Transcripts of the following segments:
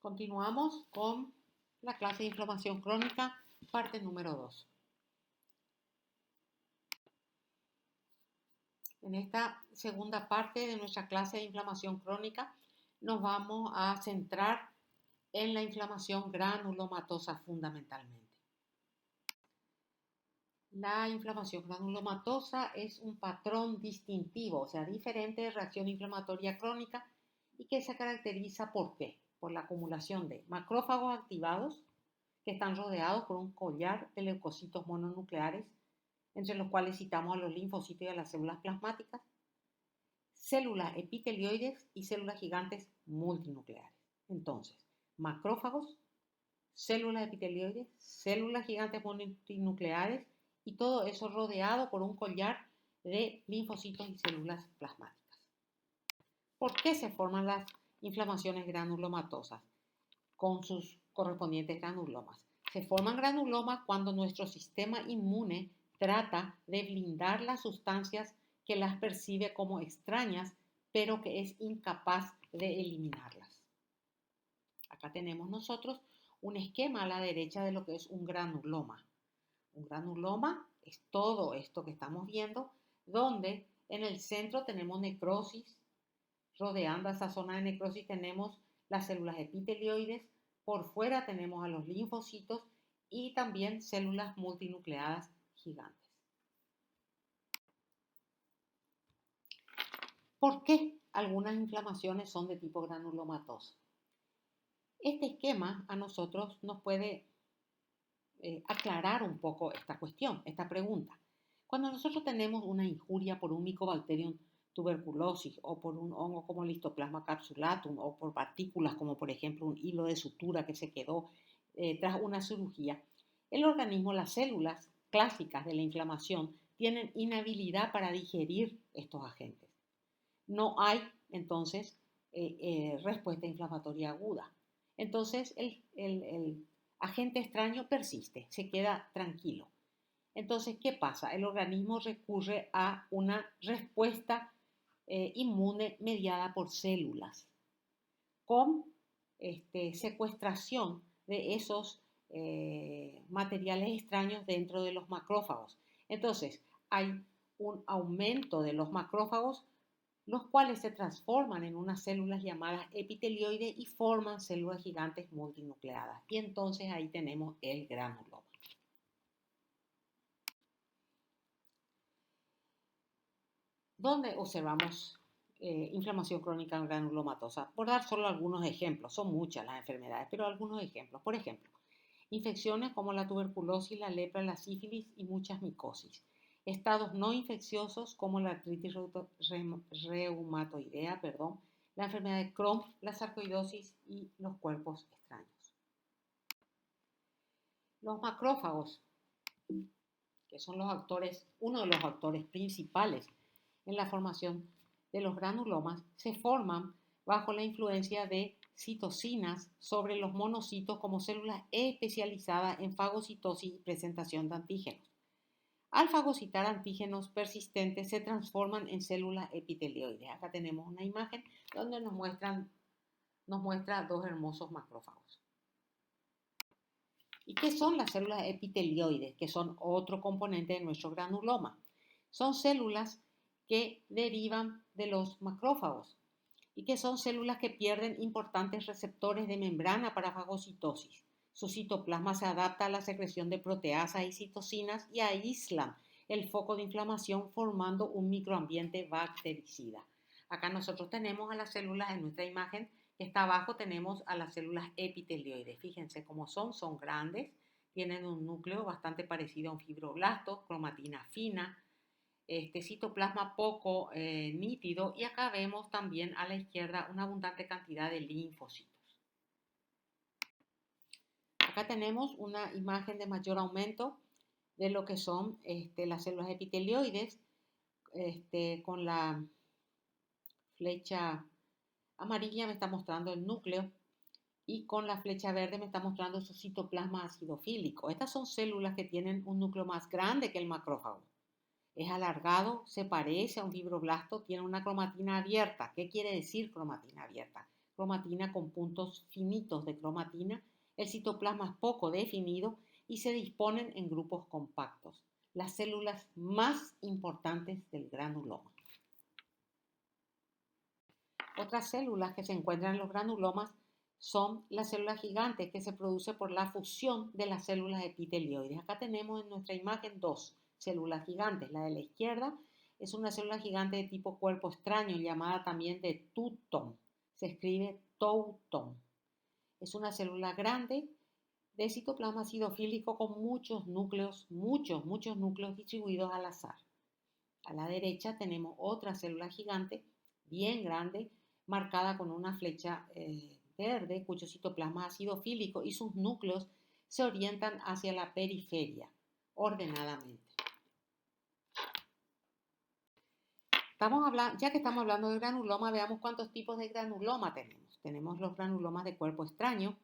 Continuamos con la clase de inflamación crónica, parte número 2. En esta segunda parte de nuestra clase de inflamación crónica nos vamos a centrar en la inflamación granulomatosa fundamentalmente. La inflamación granulomatosa es un patrón distintivo, o sea, diferente de reacción inflamatoria crónica y que se caracteriza ¿por qué? Por la acumulación de macrófagos activados que están rodeados por un collar de leucocitos mononucleares, entre los cuales citamos a los linfocitos y a las células plasmáticas, células epitelioides y células gigantes multinucleares. Entonces, macrófagos, células epitelioides, células gigantes multinucleares y todo eso rodeado por un collar de linfocitos y células plasmáticas. ¿Por qué se forman las inflamaciones granulomatosas con sus correspondientes granulomas? Se forman granulomas cuando nuestro sistema inmune trata de blindar las sustancias que las percibe como extrañas, pero que es incapaz de eliminarlas. Acá tenemos nosotros un esquema a la derecha de lo que es un granuloma. Un granuloma es todo esto que estamos viendo, donde en el centro tenemos necrosis, rodeando esa zona de necrosis tenemos las células epitelioides, por fuera tenemos a los linfocitos y también células multinucleadas gigantes. ¿Por qué algunas inflamaciones son de tipo granulomatoso? Este esquema a nosotros nos puede aclarar un poco esta cuestión, esta pregunta. Cuando nosotros tenemos una injuria por un Mycobacterium tuberculosis o por un hongo como el Histoplasma capsulatum o por partículas como por ejemplo un hilo de sutura que se quedó tras una cirugía, el organismo, las células clásicas de la inflamación tienen inhabilidad para digerir estos agentes. No hay entonces respuesta inflamatoria aguda. Entonces el agente extraño persiste, se queda tranquilo. Entonces, ¿qué pasa? El organismo recurre a una respuesta inmune mediada por células, con secuestración de esos materiales extraños dentro de los macrófagos. Entonces, hay un aumento de los macrófagos, los cuales se transforman en unas células llamadas epitelioides y forman células gigantes multinucleadas. Y entonces ahí tenemos el granuloma. ¿Dónde observamos inflamación crónica granulomatosa? Por dar solo algunos ejemplos, son muchas las enfermedades, pero algunos ejemplos. Por ejemplo, infecciones como la tuberculosis, la lepra, la sífilis y muchas micosis. Estados no infecciosos como la artritis reumatoidea, la enfermedad de Crohn, la sarcoidosis y los cuerpos extraños. Los macrófagos, que son los actores, uno de los actores principales en la formación de los granulomas, se forman bajo la influencia de citocinas sobre los monocitos como células especializadas en fagocitosis y presentación de antígenos. Al fagocitar antígenos persistentes se transforman en células epitelioides. Acá tenemos una imagen donde nos muestra dos hermosos macrófagos. ¿Y qué son las células epitelioides? Que son otro componente de nuestro granuloma. Son células que derivan de los macrófagos y que son células que pierden importantes receptores de membrana para fagocitosis. Su citoplasma se adapta a la secreción de proteasas y citocinas y aíslan el foco de inflamación formando un microambiente bactericida. Acá nosotros tenemos a las células en nuestra imagen, que está abajo tenemos a las células epitelioides. Fíjense cómo son grandes, tienen un núcleo bastante parecido a un fibroblasto, cromatina fina, citoplasma poco nítido y acá vemos también a la izquierda una abundante cantidad de linfocitos. Acá tenemos una imagen de mayor aumento de lo que son las células epitelioides con la flecha amarilla me está mostrando el núcleo y con la flecha verde me está mostrando su citoplasma acidofílico. Estas son células que tienen un núcleo más grande que el macrófago. Es alargado, se parece a un fibroblasto, tiene una cromatina abierta. ¿Qué quiere decir cromatina abierta? cromatina con puntos finitos de cromatina. El citoplasma es poco definido y se disponen en grupos compactos, las células más importantes del granuloma. Otras células que se encuentran en los granulomas son las células gigantes, que se produce por la fusión de las células epitelioides. Acá tenemos en nuestra imagen dos células gigantes. La de la izquierda es una célula gigante de tipo cuerpo extraño, llamada también de Touton. Se escribe Touton. Es una célula grande de citoplasma acidofílico con muchos núcleos distribuidos al azar. A la derecha tenemos otra célula gigante, bien grande, marcada con una flecha verde, cuyo citoplasma es acidofílico y sus núcleos se orientan hacia la periferia, ordenadamente. Ya que estamos hablando de granuloma, veamos cuántos tipos de granuloma tenemos. Tenemos los granulomas de cuerpo extraño,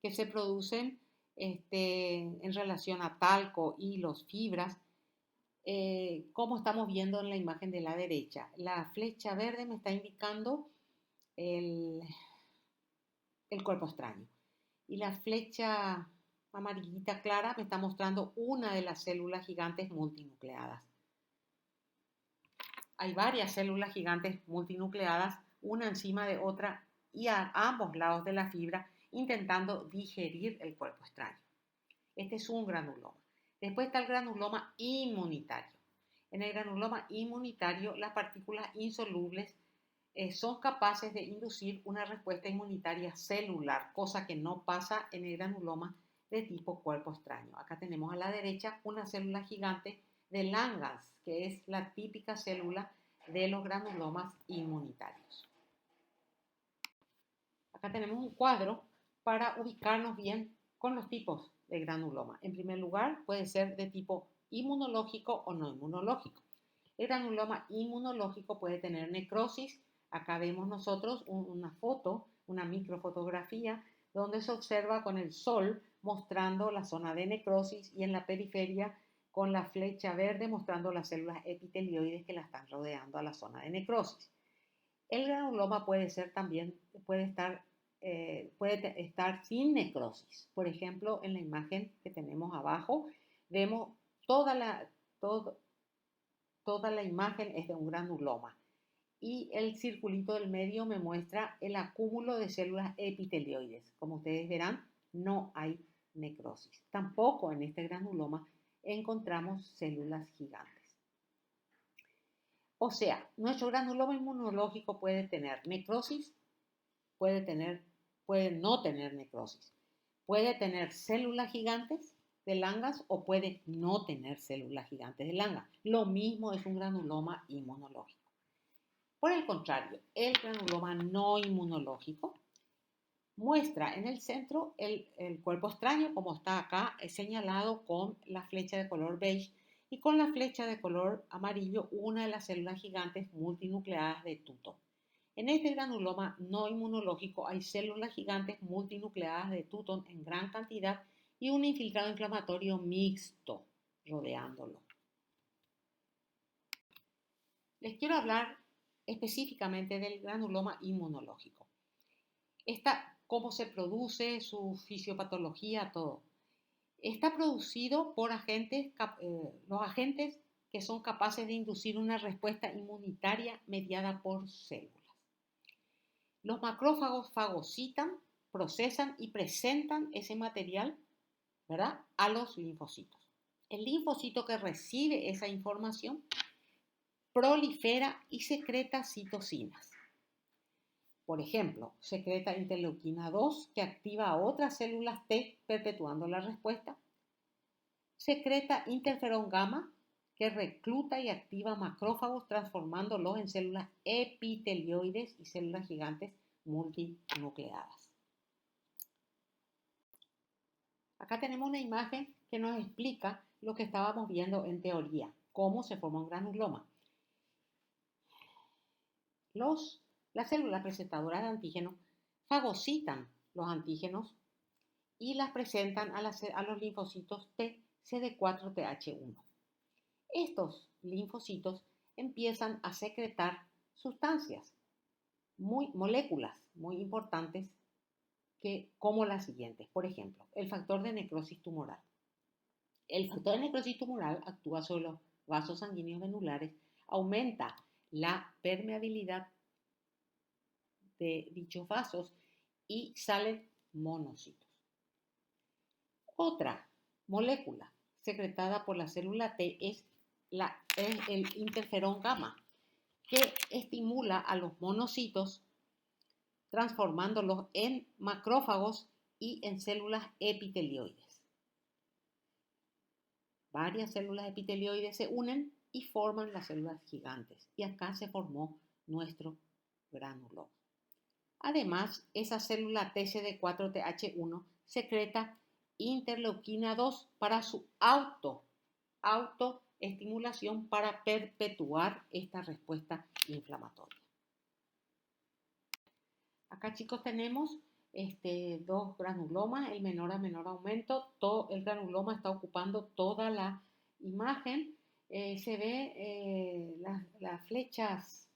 que se producen en relación a talco, hilos, fibras, como estamos viendo en la imagen de la derecha. La flecha verde me está indicando el cuerpo extraño y la flecha amarillita clara me está mostrando una de las células gigantes multinucleadas. Hay varias células gigantes multinucleadas, una encima de otra y a ambos lados de la fibra, intentando digerir el cuerpo extraño. Este es un granuloma. Después está el granuloma inmunitario. En el granuloma inmunitario, las partículas insolubles son capaces de inducir una respuesta inmunitaria celular, cosa que no pasa en el granuloma de tipo cuerpo extraño. Acá tenemos a la derecha una célula gigante de Langerhans, que es la típica célula de los granulomas inmunitarios. Acá tenemos un cuadro para ubicarnos bien con los tipos de granuloma. En primer lugar, puede ser de tipo inmunológico o no inmunológico. El granuloma inmunológico puede tener necrosis. Acá vemos nosotros una foto, una microfotografía, donde se observa con el sol mostrando la zona de necrosis y en la periferia con la flecha verde mostrando las células epitelioides que la están rodeando a la zona de necrosis. El granuloma puede estar sin necrosis. Por ejemplo, en la imagen que tenemos abajo, vemos toda la imagen es de un granuloma y el circulito del medio me muestra el acúmulo de células epitelioides. Como ustedes verán, no hay necrosis. Tampoco en este granuloma encontramos células gigantes. O sea, nuestro granuloma inmunológico puede tener necrosis, puede no tener necrosis, puede tener células gigantes de Langerhans o puede no tener células gigantes de Langerhans. Lo mismo es un granuloma inmunológico. Por el contrario, el granuloma no inmunológico muestra en el centro el cuerpo extraño, como está acá señalado con la flecha de color beige y con la flecha de color amarillo una de las células gigantes multinucleadas de Touton. En este granuloma no inmunológico hay células gigantes multinucleadas de Touton en gran cantidad y un infiltrado inflamatorio mixto rodeándolo. Les quiero hablar específicamente del granuloma inmunológico. Cómo se produce, su fisiopatología, todo. Está producido por los agentes que son capaces de inducir una respuesta inmunitaria mediada por células. Los macrófagos fagocitan, procesan y presentan ese material, ¿verdad?, a los linfocitos. El linfocito que recibe esa información prolifera y secreta citocinas. Por ejemplo, secreta interleuquina 2 que activa a otras células T perpetuando la respuesta. Secreta interferón gamma que recluta y activa macrófagos transformándolos en células epitelioides y células gigantes multinucleadas. Acá tenemos una imagen que nos explica lo que estábamos viendo en teoría, cómo se forma un granuloma. Las células presentadoras de antígenos fagocitan los antígenos y las presentan a los linfocitos T CD4-TH1. Estos linfocitos empiezan a secretar sustancias, moléculas muy importantes como las siguientes. Por ejemplo, el factor de necrosis tumoral. El factor de necrosis tumoral actúa sobre los vasos sanguíneos venulares, aumenta la permeabilidad de dichos vasos y salen monocitos. Otra molécula secretada por la célula T es el interferón gamma, que estimula a los monocitos transformándolos en macrófagos y en células epitelioides. Varias células epitelioides se unen y forman las células gigantes. Y acá se formó nuestro granuloma. Además, esa célula TCD4-TH1 secreta interleuquina 2 para su autoestimulación para perpetuar esta respuesta inflamatoria. Acá, chicos, tenemos dos granulomas, el menor a menor aumento. El granuloma está ocupando toda la imagen. Se ve las flechas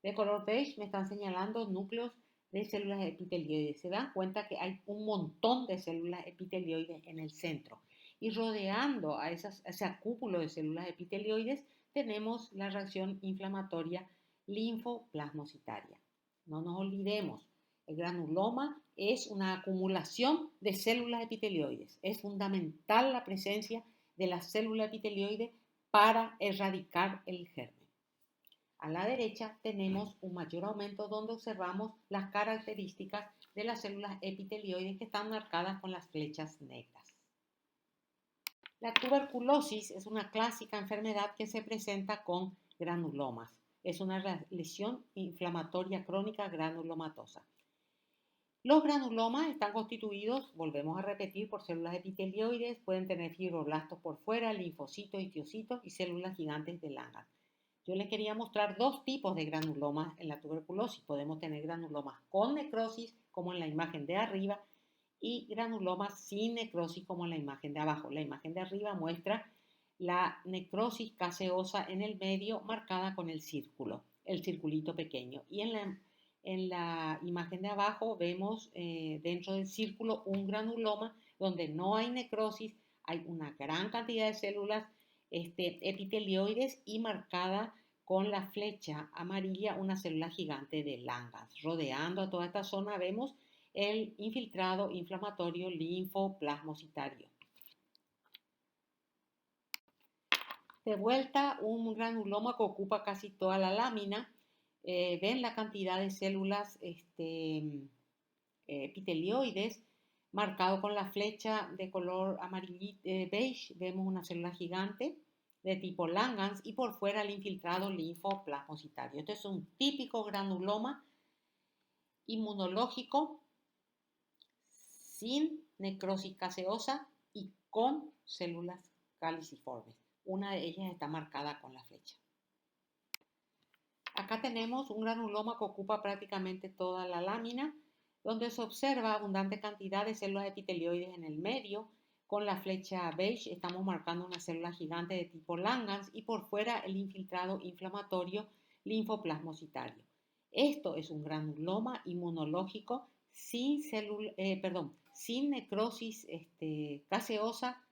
de color beige me están señalando núcleos de células epitelioides. Se dan cuenta que hay un montón de células epitelioides en el centro. Y rodeando a ese acúmulo de células epitelioides tenemos la reacción inflamatoria linfoplasmocitaria. No nos olvidemos, el granuloma es una acumulación de células epitelioides. Es fundamental la presencia de la célula epitelioide para erradicar el germen. A la derecha tenemos un mayor aumento donde observamos las características de las células epitelioides que están marcadas con las flechas negras. La tuberculosis es una clásica enfermedad que se presenta con granulomas. Es una lesión inflamatoria crónica granulomatosa. Los granulomas están constituidos, volvemos a repetir, por células epitelioides, pueden tener fibroblastos por fuera, linfocitos, histocitos y células gigantes de Langhans. Yo les quería mostrar dos tipos de granulomas en la tuberculosis. Podemos tener granulomas con necrosis, como en la imagen de arriba, y granulomas sin necrosis, como en la imagen de abajo. La imagen de arriba muestra la necrosis caseosa en el medio, marcada con el círculo, el circulito pequeño. Y en la imagen de abajo vemos dentro del círculo un granuloma donde no hay necrosis, hay una gran cantidad de células epitelioides y marcada con la flecha amarilla una célula gigante de Langhans. Rodeando a toda esta zona vemos el infiltrado inflamatorio linfoplasmocitario. De vuelta, un granuloma que ocupa casi toda la lámina. Ven la cantidad de células epitelioides marcado con la flecha de color amarillito beige. Vemos una célula gigante de tipo Langhans y por fuera el infiltrado linfoplasmocitario. Este es un típico granuloma inmunológico sin necrosis caseosa y con células caliciformes. Una de ellas está marcada con la flecha. Acá tenemos un granuloma que ocupa prácticamente toda la lámina, donde se observa abundante cantidad de células epitelioides en el medio. Con la flecha beige estamos marcando una célula gigante de tipo Langhans y por fuera el infiltrado inflamatorio linfoplasmocitario. Esto es un granuloma inmunológico sin necrosis caseosa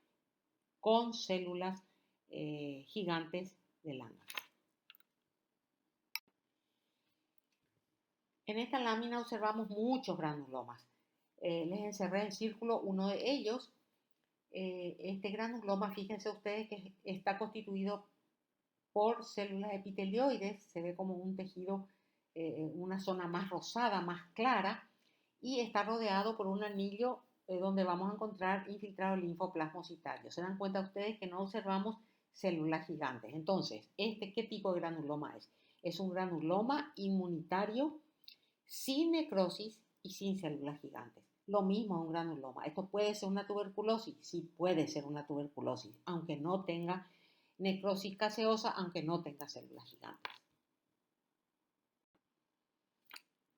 con células gigantes de Langhans. En esta lámina observamos muchos granulomas. Les encerré en círculo uno de ellos. Este granuloma, fíjense ustedes que está constituido por células epitelioides. Se ve como un tejido, una zona más rosada, más clara, y está rodeado por un anillo donde vamos a encontrar infiltrado linfoplasmocitario. Se dan cuenta ustedes que no observamos células gigantes. Entonces, ¿qué tipo de granuloma es? Es un granuloma inmunitario sin necrosis y sin células gigantes. Lo mismo un granuloma. ¿Esto puede ser una tuberculosis? Sí, puede ser una tuberculosis, aunque no tenga necrosis caseosa, aunque no tenga células gigantes.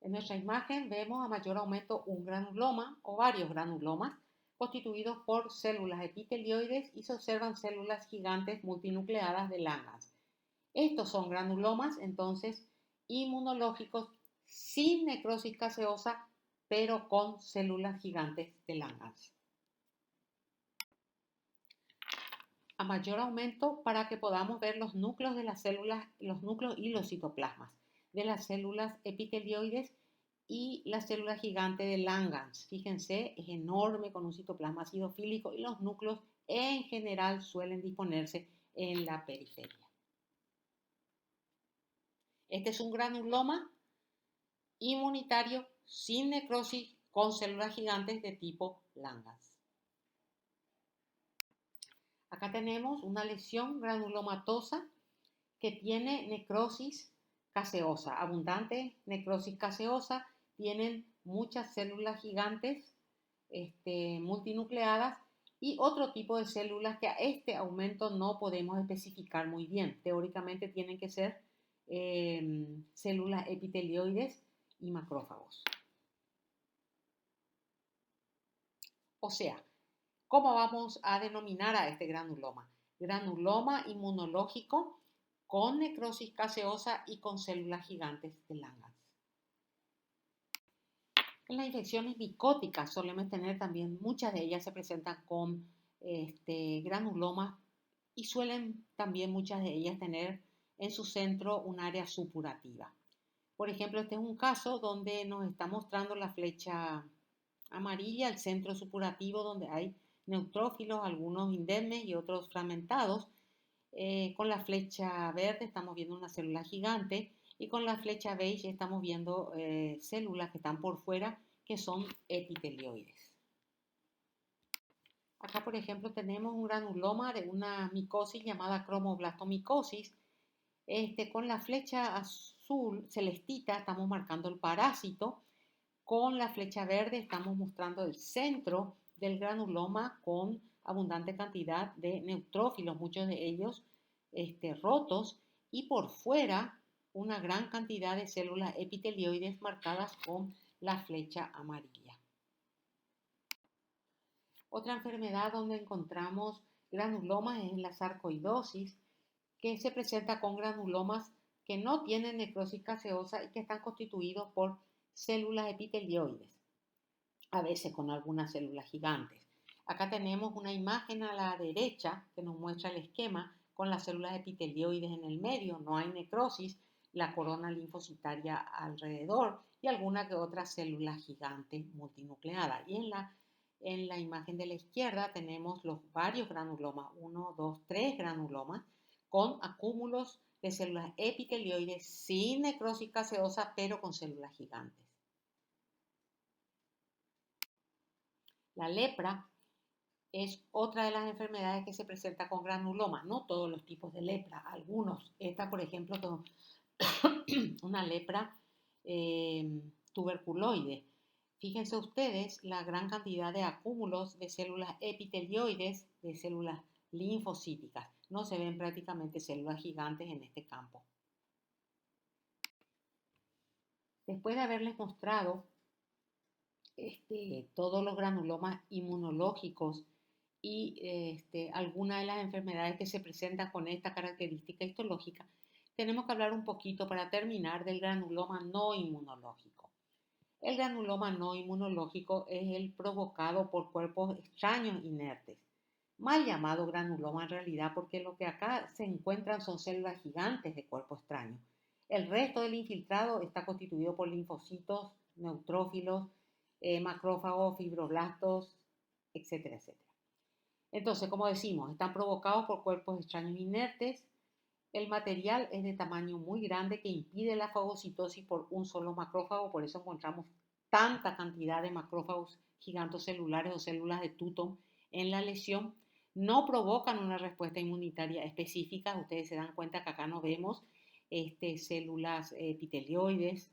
En nuestra imagen vemos a mayor aumento un granuloma o varios granulomas constituidos por células epitelioides y se observan células gigantes multinucleadas de Langhans. Estos son granulomas, entonces, inmunológicos sin necrosis gaseosa, pero con células gigantes de Langhans. A mayor aumento para que podamos ver los núcleos de las células, los núcleos y los citoplasmas de las células epitelioides y la célula gigante de Langhans. Fíjense, es enorme con un citoplasma acidofílico y los núcleos en general suelen disponerse en la periferia. Este es un granuloma inmunitario sin necrosis con células gigantes de tipo Langhans. Acá tenemos una lesión granulomatosa que tiene necrosis caseosa, abundante necrosis caseosa, tienen muchas células gigantes multinucleadas y otro tipo de células que a este aumento no podemos especificar muy bien. Teóricamente tienen que ser células epitelioides y macrófagos. O sea, ¿cómo vamos a denominar a este granuloma? Granuloma inmunológico con necrosis caseosa y con células gigantes de Langhans. En las infecciones micóticas solemos tener también, muchas de ellas se presentan con granulomas y suelen también muchas de ellas tener en su centro un área supurativa. Por ejemplo, este es un caso donde nos está mostrando la flecha amarilla, el centro supurativo donde hay neutrófilos, algunos indemnes y otros fragmentados. Con la flecha verde estamos viendo una célula gigante y con la flecha beige estamos viendo células que están por fuera que son epitelioides. Acá, por ejemplo, tenemos un granuloma de una micosis llamada cromoblastomicosis. Con la flecha azul celestita estamos marcando el parásito. Con la flecha verde estamos mostrando el centro del granuloma con abundante cantidad de neutrófilos, muchos de ellos rotos, y por fuera una gran cantidad de células epitelioides marcadas con la flecha amarilla. Otra enfermedad donde encontramos granulomas es la sarcoidosis, que se presenta con granulomas que no tienen necrosis caseosa y que están constituidos por células epitelioides, a veces con algunas células gigantes. Acá tenemos una imagen a la derecha que nos muestra el esquema con las células epitelioides en el medio, no hay necrosis, la corona linfocitaria alrededor y alguna que otra célula gigante multinucleada. Y en la imagen de la izquierda tenemos los varios granulomas, 1, 2, 3 granulomas con acúmulos de células epitelioides sin necrosis gaseosa, pero con células gigantes. La lepra es otra de las enfermedades que se presenta con granulomas, no todos los tipos de lepra, algunos. Esta, por ejemplo, una lepra tuberculoide. Fíjense ustedes la gran cantidad de acúmulos de células epitelioides, de células linfocíticas. No se ven prácticamente células gigantes en este campo. Después de haberles mostrado todos los granulomas inmunológicos y algunas de las enfermedades que se presentan con esta característica histológica, tenemos que hablar un poquito para terminar del granuloma no inmunológico. El granuloma no inmunológico es el provocado por cuerpos extraños inertes, mal llamado granuloma en realidad porque lo que acá se encuentran son células gigantes de cuerpo extraño. El resto del infiltrado está constituido por linfocitos, neutrófilos, macrófagos, fibroblastos, etcétera, etcétera. Entonces, como decimos, están provocados por cuerpos extraños inertes. El material es de tamaño muy grande que impide la fagocitosis por un solo macrófago, por eso encontramos tanta cantidad de macrófagos gigantocelulares o células de Touton en la lesión. No provocan una respuesta inmunitaria específica. Ustedes se dan cuenta que acá no vemos células epitelioides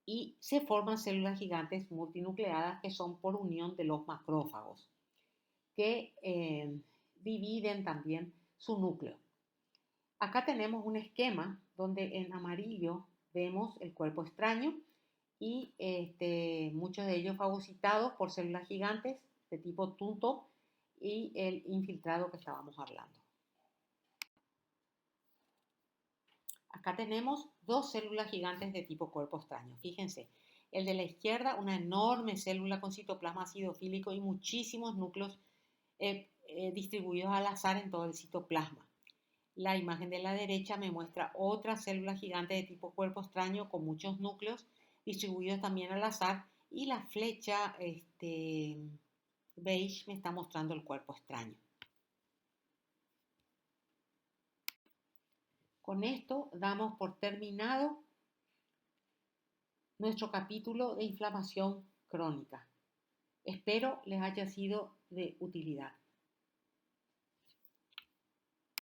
y se forman células gigantes multinucleadas que son por unión de los macrófagos, que dividen también su núcleo. Acá tenemos un esquema donde en amarillo vemos el cuerpo extraño y muchos de ellos fagocitados por células gigantes de tipo Touton y el infiltrado que estábamos hablando. Acá Acá tenemos dos células gigantes de tipo cuerpo extraño. Fíjense, el de la izquierda, una enorme célula con citoplasma acidofílico y muchísimos núcleos distribuidos al azar en todo el citoplasma. La imagen de la derecha me muestra otra célula gigante de tipo cuerpo extraño con muchos núcleos distribuidos también al azar y la flecha beige me está mostrando el cuerpo extraño. Con esto damos por terminado nuestro capítulo de inflamación crónica. Espero les haya sido de utilidad.